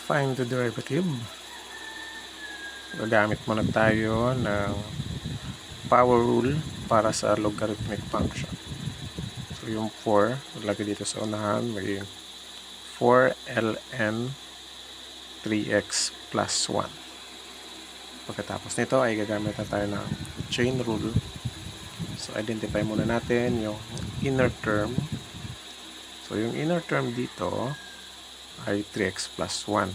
find the derivative. Gagamit muna tayo ng power rule para sa logarithmic function. So yung 4, ilagay dito sa unahan, magiging 4 ln 3x plus 1. Pagkatapos nito ay gagamit na tayo ng chain rule. So identify muna natin yung inner term. So yung inner term dito ay 3x plus 1.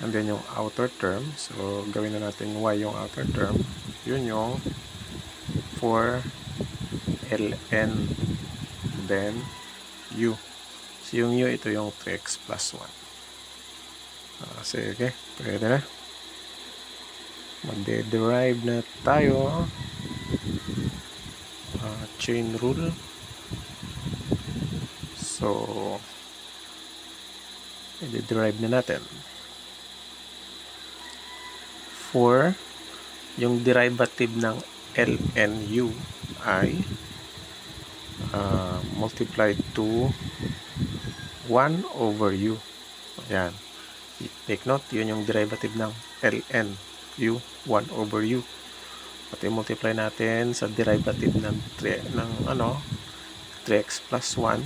And then yung outer term, so gawin na natin y yung outer term. Yun yung 4 ln then u. So yung u, ito yung 3x plus 1. Sige, pwede na. Magde-derive na tayo. Chain rule. So i-derive na natin. 4, yung derivative ng ln u ay multiply to 1 over u. Ayan. Take note, yun yung derivative ng ln u, 1 over u. At i-multiply natin sa derivative ng 3x plus 1.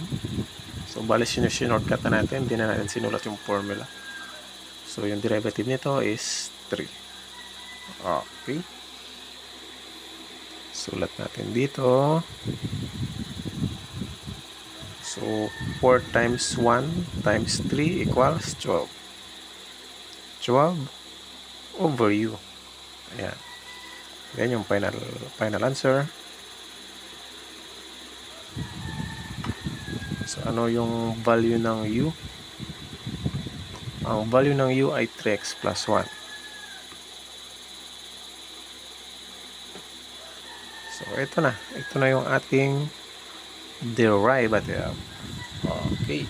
So, bali sinurtcut na natin. Hindi na natin sinulat yung formula. So, yung derivative nito is 3. Okay. Sulat natin dito. So, 4 times 1 times 3 equals 12. 12 over u. Ayan. Then, yung final answer. So, ano yung value ng u? Ang value ng u ay 3x plus 1. So, ito na. Ito na yung ating derivative. Okay.